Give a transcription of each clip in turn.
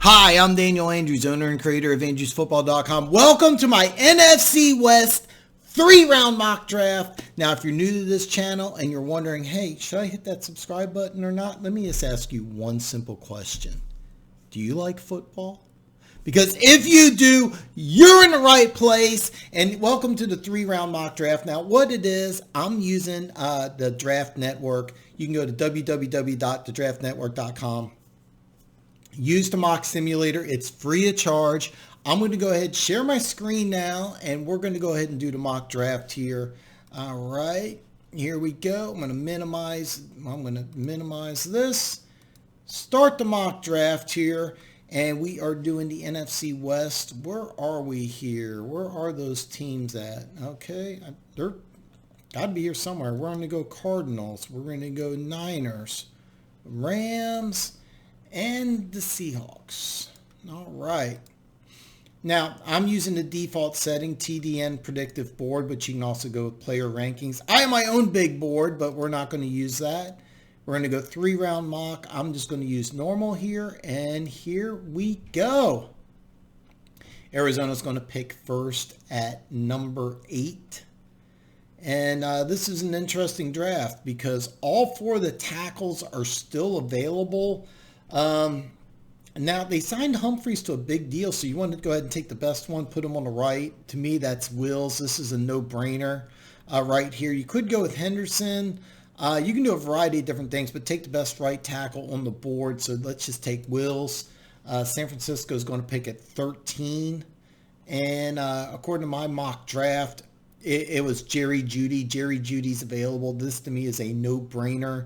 Hi, I'm Daniel Andrews, owner and creator of AndrewsFootball.com. Welcome to my NFC West 3-round mock draft. Now, if you're new to this channel and you're wondering, hey, should I hit that subscribe button or not? Let me just ask you one simple question. Do you like football? Because if you do, you're in the right place. And welcome to the 3-round mock draft. Now, what it is, I'm using the Draft Network. You can go to www.thedraftnetwork.com. Use the mock simulator. It's free of charge. I'm going to go ahead and share my screen now, and we're going to go ahead and do the mock draft here. All right, here we go. I'm going to minimize this. Start the mock draft here, and we are doing the NFC West. Where are we here? Where are those teams at? Okay, they're got to be here somewhere. We're going to go Cardinals. We're going to go Niners, Rams, and the Seahawks. All right. Now, I'm using the default setting, TDN predictive board, but you can also go with player rankings. I have my own big board, but we're not going to use that. We're going to go 3-round mock. I'm just going to use normal here, and here we go. Arizona's going to pick first at number 8. And this is an interesting draft because all 4 of the tackles are still available. Now, they signed Humphreys to a big deal, so you want to go ahead and take the best one, put him on the right. To me, that's Wills. This is a no-brainer right here. You could go with Henderson. You can do a variety of different things, but take the best right tackle on the board. So let's just take Wills. San Francisco is going to pick at 13. And according to my mock draft, it was Jerry Jeudy. Jerry Jeudy's available. This to me is a no-brainer.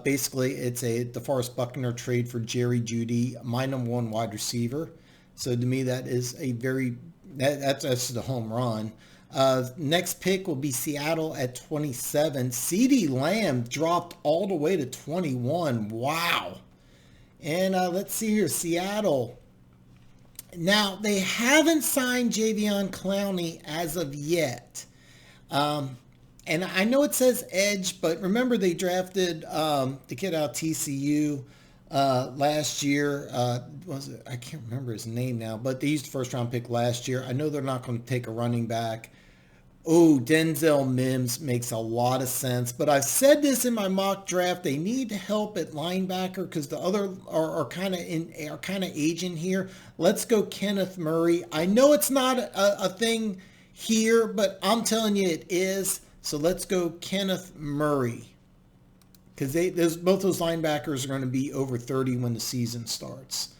Basically, it's a DeForest Buckner trade for Jerry Jeudy, my number 1 wide receiver. So to me, that is a that's the home run. Next pick will be Seattle at 27. CeeDee Lamb dropped all the way to 21. Wow. And let's see here, Seattle. Now, they haven't signed Jadeveon Clowney as of yet. And I know it says edge, but remember they drafted the kid out of TCU last year. I can't remember his name now, but they used the first-round pick last year. I know they're not going to take a running back. Oh, Denzel Mims makes a lot of sense. But I've said this in my mock draft. They need help at linebacker because the other are kind of aging here. Let's go Kenneth Murray. I know it's not a thing here, but I'm telling you it is. So let's go Kenneth Murray because both those linebackers are going to be over 30 when the season starts.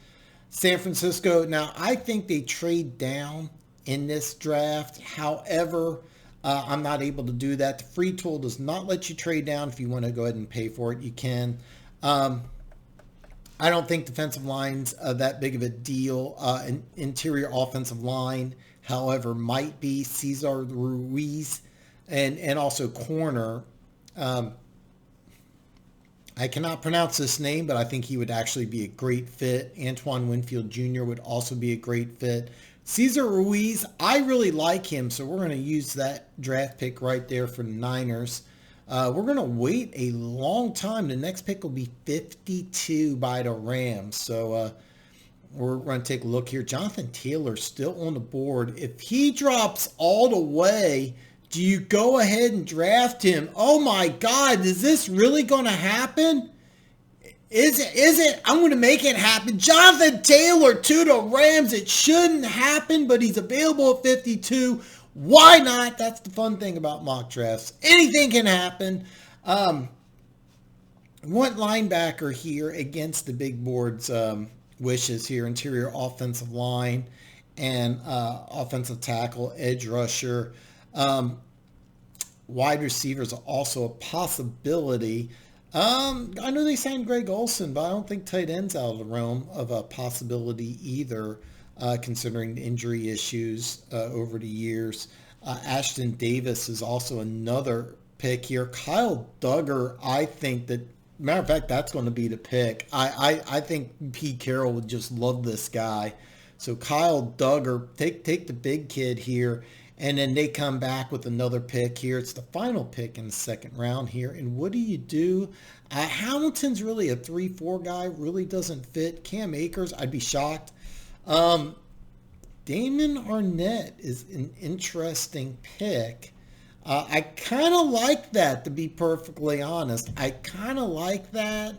San Francisco. Now, I think they trade down in this draft. However, I'm not able to do that. The free tool does not let you trade down. If you want to go ahead and pay for it, you can. I don't think defensive line's that big of a deal. An interior offensive line, however, might be Cesar Ruiz and also corner. I cannot pronounce this name, but I think he would actually be a great fit. Antoine Winfield Jr. would also be a great fit. Cesar Ruiz, I really like him, so we're going to use that draft pick right there for the Niners. We're going to wait a long time. The next pick will be 52 by the Rams. So we're going to take a look here. Jonathan Taylor still on the board. If he drops all the way, do you go ahead and draft him? Oh my God, is this really going to happen? Is it? I'm going to make it happen. Jonathan Taylor to the Rams. It shouldn't happen, but he's available at 52. Why not? That's the fun thing about mock drafts. Anything can happen. Want linebacker here against the big board's wishes here. Interior offensive line and offensive tackle, edge rusher. Wide receivers are also a possibility. I know they signed Greg Olsen, but I don't think tight end's out of the realm of a possibility either, considering the injury issues over the years. Ashton Davis is also another pick here. Kyle Duggar, I think that, matter of fact, that's going to be the pick. I think Pete Carroll would just love this guy. So Kyle Duggar, take the big kid here. And then they come back with another pick here. It's the final pick in the second round here. And what do? Hamilton's really a 3-4 guy. Really doesn't fit. Cam Akers, I'd be shocked. Damon Arnett is an interesting pick. I kind of like that, to be perfectly honest. I kind of like that.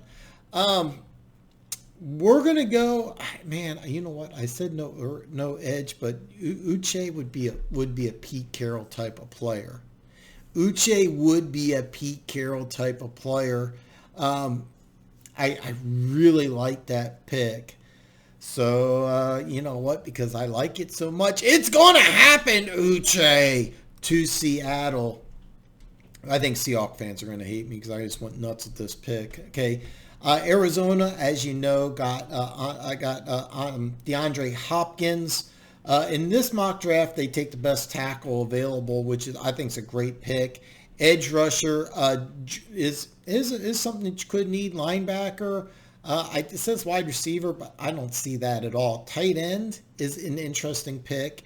We're going to go, man, you know what? I said no edge, but Uche would be a Pete Carroll type of player. Uche would be a Pete Carroll type of player. I really like that pick. So, you know what? Because I like it so much, it's going to happen, Uche, to Seattle. I think Seahawks fans are going to hate me because I just went nuts with this pick. Okay. Arizona, as you know, got DeAndre Hopkins. In this mock draft, they take the best tackle available, which I think is a great pick. Edge rusher is something that you could need. Linebacker, it says wide receiver, but I don't see that at all. Tight end is an interesting pick.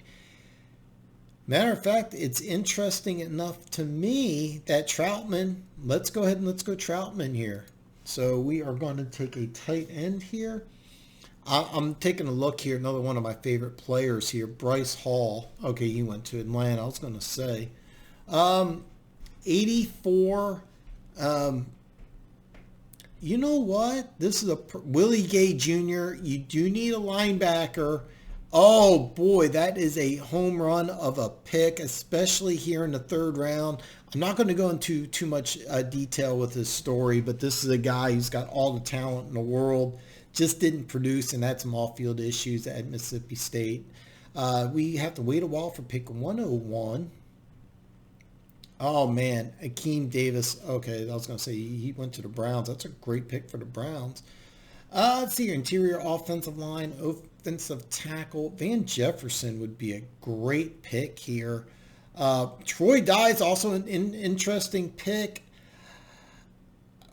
Matter of fact, it's interesting enough to me that Troutman. Let's go ahead and let's go Troutman here. So we are going to take a tight end here. I'm taking a look here. Another one of my favorite players here, Bryce Hall. Okay, he went to Atlanta. I was going to say 84. You know what? This is a Willie Gay Jr. You do need a linebacker. Oh boy, that is a home run of a pick, especially here in the third round. I'm not going to go into too much detail with his story, but this is a guy who's got all the talent in the world, just didn't produce and had some off-field issues at Mississippi State. We have to wait a while for pick 101. Oh man, Akeem Davis. Okay, I was going to say he went to the Browns. That's a great pick for the Browns. Let's see your interior offensive line, offensive tackle. Van Jefferson would be a great pick here. Troy Dye's also an interesting pick.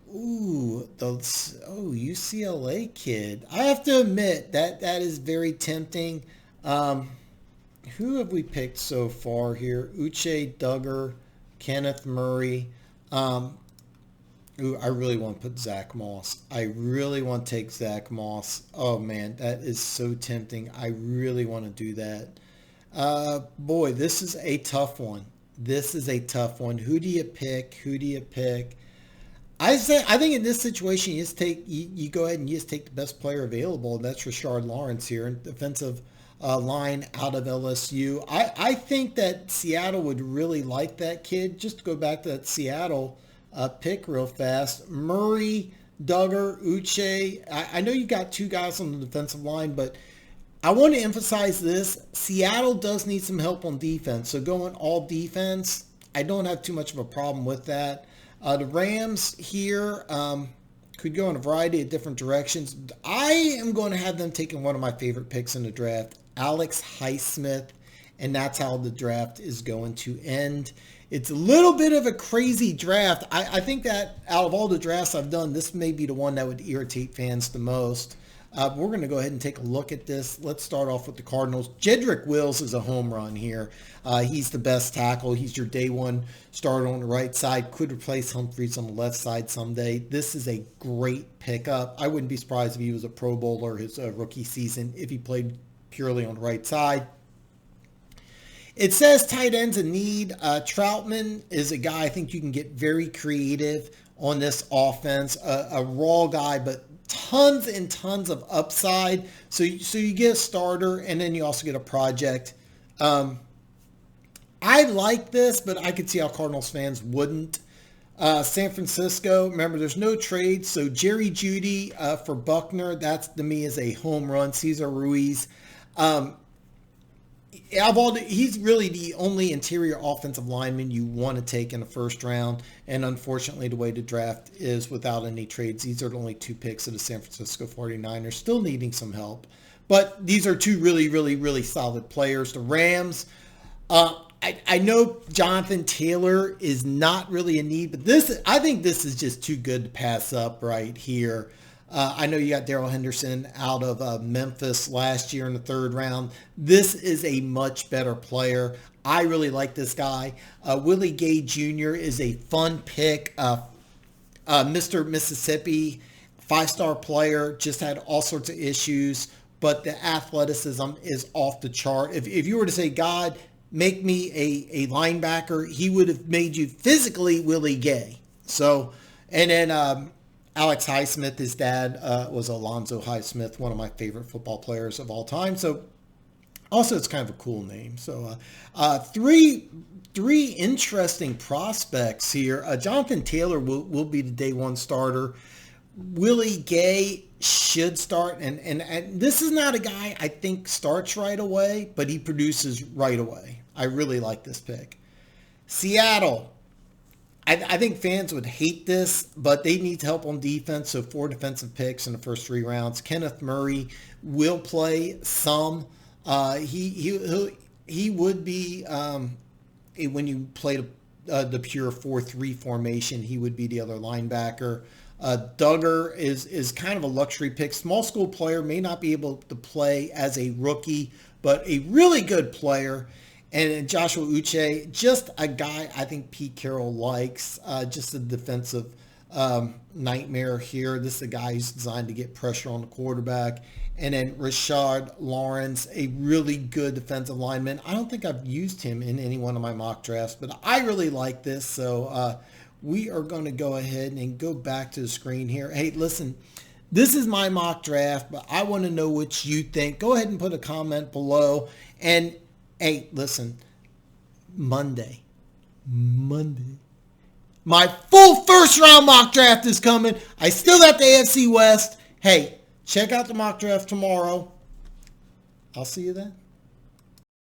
Ooh, UCLA kid. I have to admit that is very tempting. Who have we picked so far here? Uche Duggar, Kenneth Murray. I really want to put Zach Moss. I really want to take Zach Moss. Oh, man, that is so tempting. I really want to do that. Boy, this is a tough one. This is a tough one. Who do you pick? Who do you pick? I think in this situation, you go ahead and you just take the best player available, and that's Rashard Lawrence here, defensive line out of LSU. I think that Seattle would really like that kid. Just to go back to that Seattle pick real fast. Murray, Duggar, Uche. I know you got two guys on the defensive line, but I want to emphasize this. Seattle does need some help on defense. So going all defense, I don't have too much of a problem with that. The Rams here could go in a variety of different directions. I am going to have them taking one of my favorite picks in the draft, Alex Highsmith, and that's how the draft is going to end. It's a little bit of a crazy draft. I think that out of all the drafts I've done, this may be the one that would irritate fans the most. We're going to go ahead and take a look at this. Let's start off with the Cardinals. Jedrick Wills is a home run here. He's the best tackle. He's your day one starter on the right side. Could replace Humphries on the left side someday. This is a great pickup. I wouldn't be surprised if he was a Pro Bowler his rookie season if he played purely on the right side. It says tight ends in need. Troutman is a guy I think you can get very creative on this offense. A raw guy, but tons and tons of upside. So you get a starter, and then you also get a project. I like this, but I could see how Cardinals fans wouldn't. San Francisco, remember, there's no trade. So Jerry Jeudy for Buckner, that's to me is a home run. Cesar Ruiz. He's really the only interior offensive lineman you want to take in the first round. And unfortunately, the way the draft is without any trades, these are the only two picks of the San Francisco 49ers, still needing some help. But these are two really, really, really solid players. The Rams, I know Jonathan Taylor is not really in need, but I think this is just too good to pass up right here. I know you got Darrell Henderson out of Memphis last year in the third round. This is a much better player. I really like this guy. Willie Gay Jr. is a fun pick. Mr. Mississippi, five-star player, just had all sorts of issues, but the athleticism is off the chart. If you were to say, God, make me a linebacker, he would have made you physically Willie Gay. So, and then Alex Highsmith, his dad was Alonzo Highsmith, one of my favorite football players of all time. So also it's kind of a cool name. So three interesting prospects here. Jonathan Taylor will be the day one starter. Willie Gay should start, and this is not a guy I think starts right away, but he produces right away. I really like this pick. Seattle. I think fans would hate this, but they need help on defense, so 4 defensive picks in the first 3 rounds. Kenneth Murray will play some. He would be, when you play the pure 4-3 formation, he would be the other linebacker. Duggar is kind of a luxury pick. Small school player, may not be able to play as a rookie, but a really good player. And Joshua Uche, just a guy I think Pete Carroll likes, just a defensive nightmare here. This is a guy who's designed to get pressure on the quarterback. And then Rashard Lawrence, a really good defensive lineman. I don't think I've used him in any one of my mock drafts, but I really like this. So we are going to go ahead and go back to the screen here. Hey, listen, this is my mock draft, but I want to know what you think. Go ahead and put a comment below. And hey, listen, Monday, my full first round mock draft is coming. I still got the NFC West. Hey, check out the mock draft tomorrow. I'll see you then.